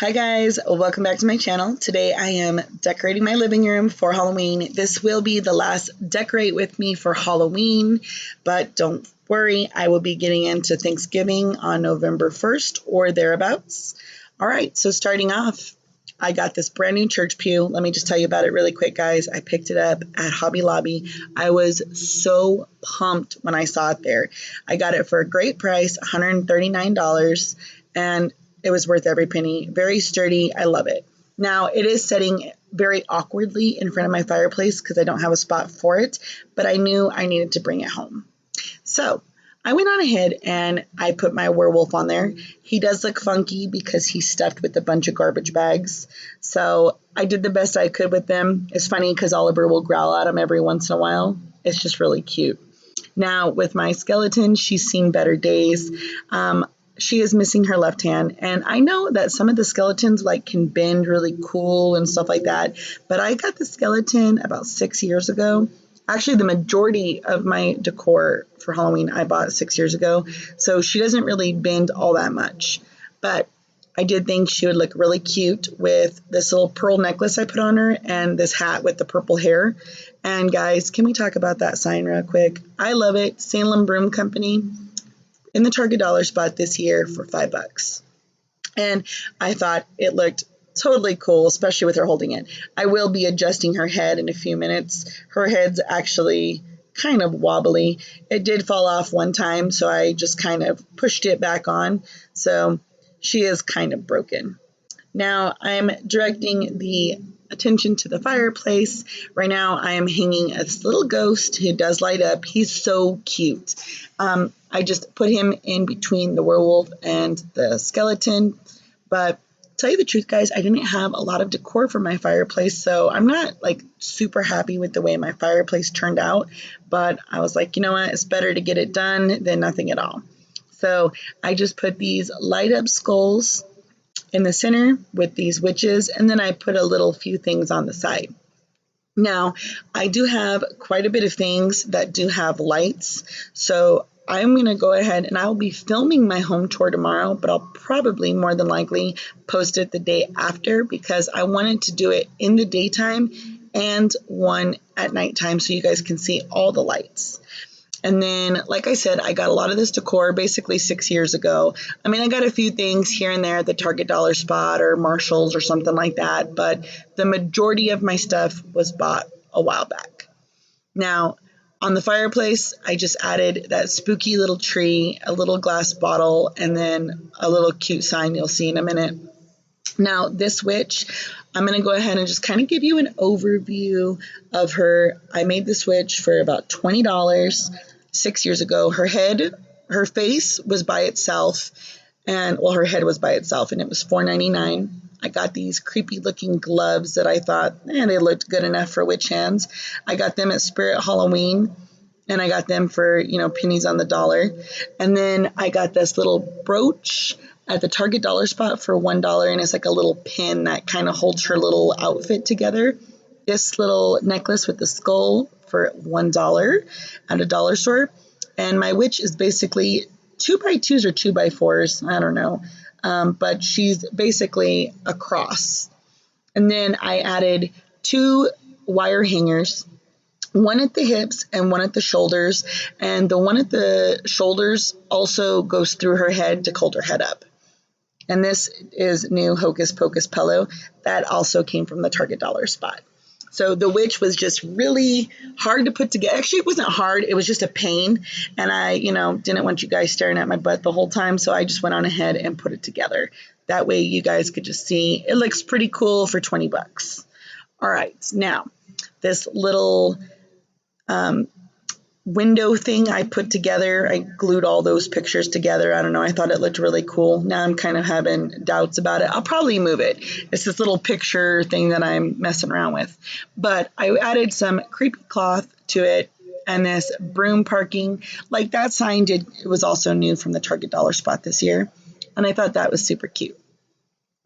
Hi guys, welcome back to my channel. Today I am decorating my living room for Halloween. This will be the last decorate with me for Halloween, but don't worry, I will be getting into Thanksgiving on November 1st or thereabouts. All right, so starting off, I got this brand new church pew. Let me just tell you about it really quick, guys. I picked it up at Hobby Lobby. I was so pumped when I saw it there. I got it for a great price, $139, and it was worth every penny. Very sturdy. I love it. Now, it is setting very awkwardly in front of my fireplace because I don't have a spot for it, but I knew I needed to bring it home. So I went on ahead and I put my werewolf on there. He does look funky because he's stuffed with a bunch of garbage bags. So I did the best I could with them. It's funny because Oliver will growl at him every once in a while. It's just really cute. Now, with my skeleton, she's seen better days. She is missing her left hand, and I know that some of the skeletons can bend really cool and stuff like that, but I got the skeleton about 6 years ago. Actually, the majority of my decor for Halloween I bought 6 years ago, so she doesn't really bend all that much, but I did think she would look really cute with this little pearl necklace I put on her and this hat with the purple hair. And guys, can we talk about that sign real quick? I love it. Salem Broom Company in the Target dollar spot this year for $5. And I thought it looked totally cool, especially with her holding it. I will be adjusting her head in a few minutes. Her head's actually kind of wobbly. It did fall off one time, so I just kind of pushed it back on. So she is kind of broken. Now I'm directing the attention to the fireplace. Right now I am hanging a little ghost who does light up. He's so cute. I just put him in between the werewolf and the skeleton. But tell you the truth, guys, I didn't have a lot of decor for my fireplace, so I'm not super happy with the way my fireplace turned out. But I was like, you know what? It's better to get it done than nothing at all. So I just put these light up skulls in the center with these witches, and then I put a little few things on the side. Now, I do have quite a bit of things that do have lights, so I'm going to go ahead and I'll be filming my home tour tomorrow, but I'll probably more than likely post it the day after because I wanted to do it in the daytime and one at nighttime so you guys can see all the lights. And then, like I said, I got a lot of this decor basically 6 years ago. I mean, I got a few things here and there at the Target dollar spot or Marshall's or something like that, but the majority of my stuff was bought a while back. Now, on the fireplace, I just added that spooky little tree, a little glass bottle, and then a little cute sign you'll see in a minute. Now, this witch, I'm going to go ahead and just kind of give you an overview of her. I made this witch for about $20 6 years ago. Her face was by itself, and well, her head was by itself, and it was $4.99. I got these creepy looking gloves that I thought, they looked good enough for witch hands. I got them at Spirit Halloween, and I got them for, pennies on the dollar. And then I got this little brooch at the Target dollar spot for $1, and it's like a little pin that kind of holds her little outfit together. This little necklace with the skull for $1 at a dollar store. And my witch is basically 2x2s or 2x4s. I don't know. But she's basically a cross. And then I added 2 wire hangers, one at the hips and one at the shoulders. And the one at the shoulders also goes through her head to hold her head up. And this is new Hocus Pocus pillow that also came from the Target dollar spot. So the witch was just really hard to put together. Actually, it wasn't hard. It was just a pain. And I, didn't want you guys staring at my butt the whole time. So I just went on ahead and put it together. That way you guys could just see. It looks pretty cool for $20. All right. Now, this little window thing I put together. I glued all those pictures together. I don't know. I thought it looked really cool. Now I'm kind of having doubts about it. I'll probably move it. It's this little picture thing that I'm messing around with. But I added some creepy cloth to it and this broom parking. That sign it was also new from the Target dollar spot this year. And I thought that was super cute.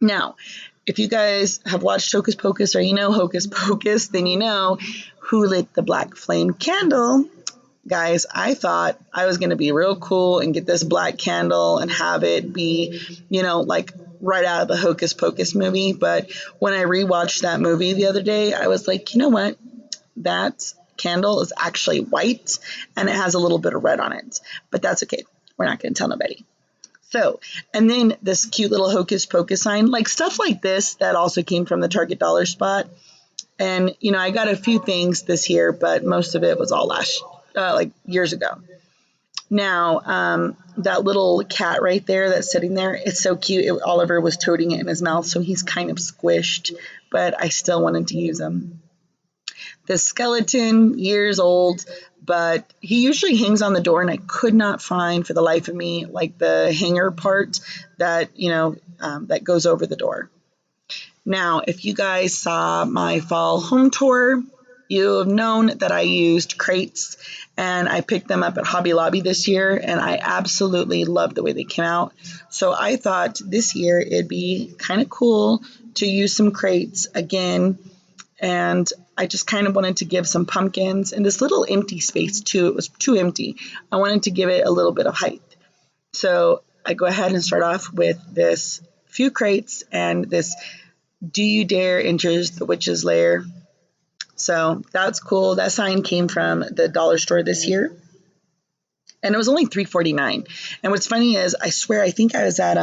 Now, if you guys have watched Hocus Pocus or Hocus Pocus, then you know who lit the black flame candle. Guys, I thought I was going to be real cool and get this black candle and have it be, right out of the Hocus Pocus movie. But when I rewatched that movie the other day, I was like, you know what? That candle is actually white and it has a little bit of red on it. But that's okay. We're not going to tell nobody. So, and then this cute little Hocus Pocus sign, like stuff like this, that also came from the Target dollar spot. And, you know, I got a few things this year, but most of it was all like years ago. Now, that little cat right there that's sitting there, it's so cute. Oliver was toting it in his mouth, so he's kind of squished, but I still wanted to use him. The skeleton, years old, but he usually hangs on the door, and I could not find for the life of me like the hanger part that, that goes over the door. Now, if you guys saw my fall home tour, you have known that I used crates, and I picked them up at Hobby Lobby this year, and I absolutely loved the way they came out. So I thought this year it'd be kind of cool to use some crates again, and I just kind of wanted to give some pumpkins in this little empty space too. It was too empty. I wanted to give it a little bit of height. So I go ahead and start off with this few crates and this Do You Dare Enters the Witch's Lair. So that's cool. That sign came from the dollar store this year. And it was only $3.49. And what's funny is, I swear, I think I was at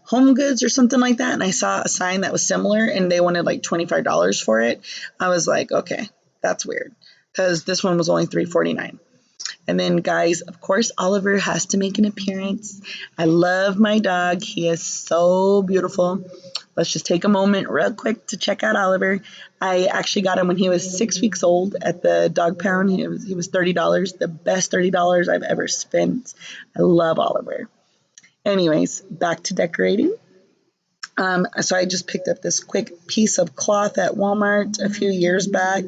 Home Goods or something like that, and I saw a sign that was similar, and they wanted like $25 for it. I was like, okay, that's weird, because this one was only $3.49. And then, guys, of course, Oliver has to make an appearance. I love my dog. He is so beautiful. Let's just take a moment real quick to check out Oliver. I actually got him when he was 6 weeks old at the dog pound. He was $30, the best $30 I've ever spent. I love Oliver. Anyways, back to decorating. So I just picked up this quick piece of cloth at Walmart a few years back,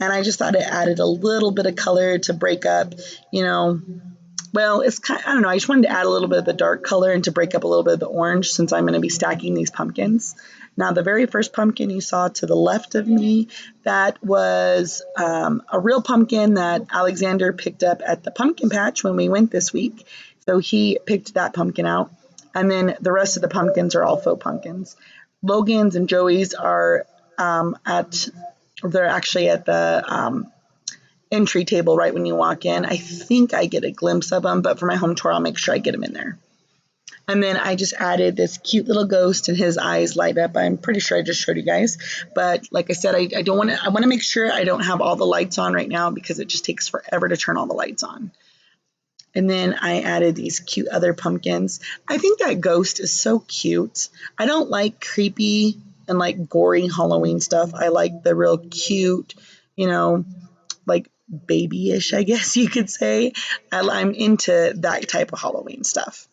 and I just thought it added a little bit of color to break up, well, it's kind of, I don't know, I just wanted to add a little bit of the dark color and to break up a little bit of the orange, since I'm going to be stacking these pumpkins. Now, the very first pumpkin you saw to the left of me, that was a real pumpkin that Alexander picked up at the pumpkin patch when we went this week. So he picked that pumpkin out. And then the rest of the pumpkins are all faux pumpkins. Logan's and Joey's are they're actually at the entry table right when you walk in. I think I get a glimpse of them, but for my home tour, I'll make sure I get them in there. And then I just added this cute little ghost, and his eyes light up. I'm pretty sure I just showed you guys. But like I said, I want to make sure I don't have all the lights on right now, because it just takes forever to turn all the lights on. And then I added these cute other pumpkins. I think that ghost is so cute. I don't like creepy and like gory Halloween stuff. I like the real cute, like babyish, I guess you could say. I'm into that type of Halloween stuff.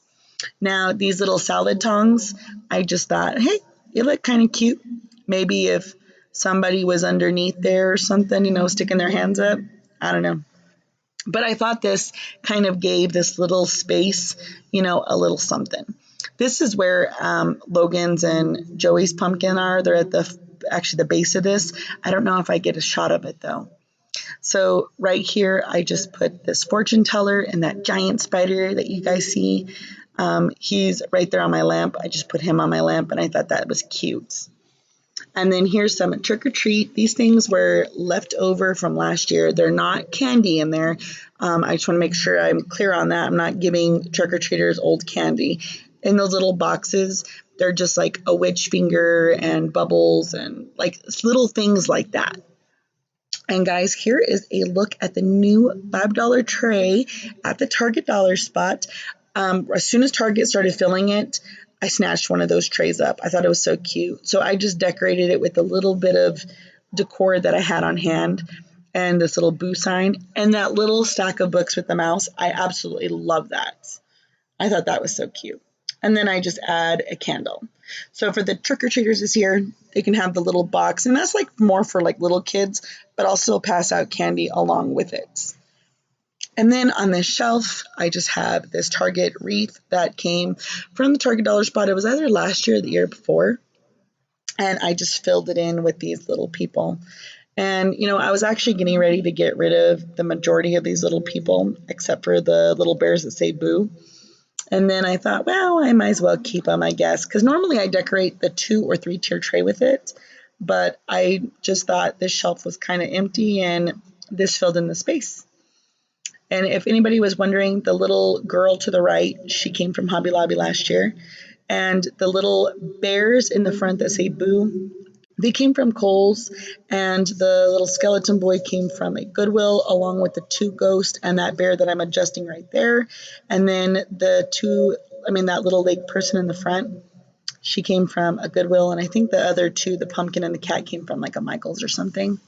Now, these little salad tongs, I just thought, hey, they look kind of cute. Maybe if somebody was underneath there or something, sticking their hands up. I don't know. But I thought this kind of gave this little space, a little something. This is where Logan's and Joey's pumpkin are. They're at the base of this. I don't know if I get a shot of it, though. So right here, I just put this fortune teller and that giant spider that you guys see. He's right there on my lamp. I just put him on my lamp, and I thought that was cute. And then here's some trick or treat. These things were left over from last year. They're not candy in there. I just want to make sure I'm clear on that. I'm not giving trick or treaters old candy. In those little boxes, they're just like a witch finger and bubbles and like little things like that. And guys, here is a look at the new $5 tray at the Target dollar spot. As soon as Target started filling it, I snatched one of those trays up. I thought it was so cute. So I just decorated it with a little bit of decor that I had on hand and this little boo sign and that little stack of books with the mouse. I absolutely love that. I thought that was so cute. And then I just add a candle. So for the trick-or-treaters this year, they can have the little box. And that's like more for like little kids, but I'll still pass out candy along with it. And then on this shelf, I just have this Target wreath that came from the Target dollar spot. It was either last year or the year before. And I just filled it in with these little people. And, I was actually getting ready to get rid of the majority of these little people, except for the little bears that say boo. And then I thought, well, I might as well keep them, I guess, because normally I decorate the 2 or 3 tier tray with it. But I just thought this shelf was kind of empty and this filled in the space. And if anybody was wondering, the little girl to the right, she came from Hobby Lobby last year. And the little bears in the front that say boo, they came from Kohl's, and the little skeleton boy came from a Goodwill, along with the 2 ghosts and that bear that I'm adjusting right there. And then that little lake person in the front, she came from a Goodwill, and I think the other 2, the pumpkin and the cat, came from like a Michael's or something.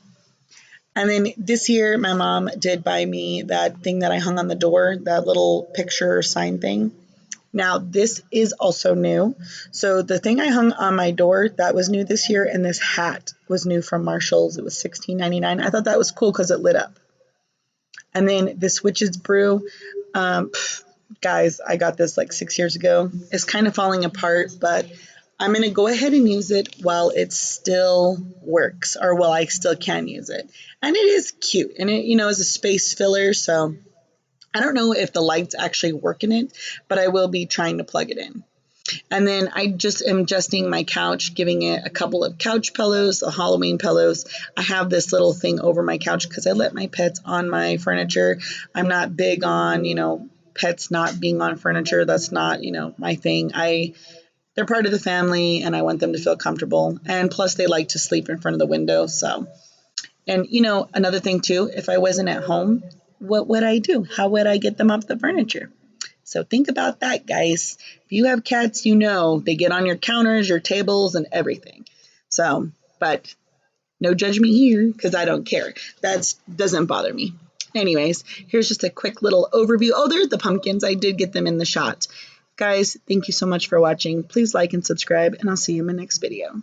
And then this year, my mom did buy me that thing that I hung on the door, that little picture sign thing. Now, this is also new. So the thing I hung on my door, that was new this year, and this hat was new from Marshall's. It was $16.99. I thought that was cool because it lit up. And then this witch's brew, um, guys, I got this like 6 years ago. It's kind of falling apart, but I'm going to go ahead and use it while it still works, or while I still can use it. And it is cute, and it, is a space filler, so I don't know if the lights actually work in it, but I will be trying to plug it in. And then I just am adjusting my couch, giving it a couple of couch pillows, the Halloween pillows. I have this little thing over my couch because I let my pets on my furniture. I'm not big on, pets not being on furniture. That's not, my thing. They're part of the family and I want them to feel comfortable. And plus they like to sleep in front of the window. So, and another thing too, if I wasn't at home, what would I do? How would I get them off the furniture? So think about that, guys. If you have cats, they get on your counters, your tables, and everything. So, but no judgment here because I don't care. That doesn't bother me. Anyways, here's just a quick little overview. Oh, there's the pumpkins. I did get them in the shot. Guys, thank you so much for watching. Please like and subscribe, and I'll see you in my next video.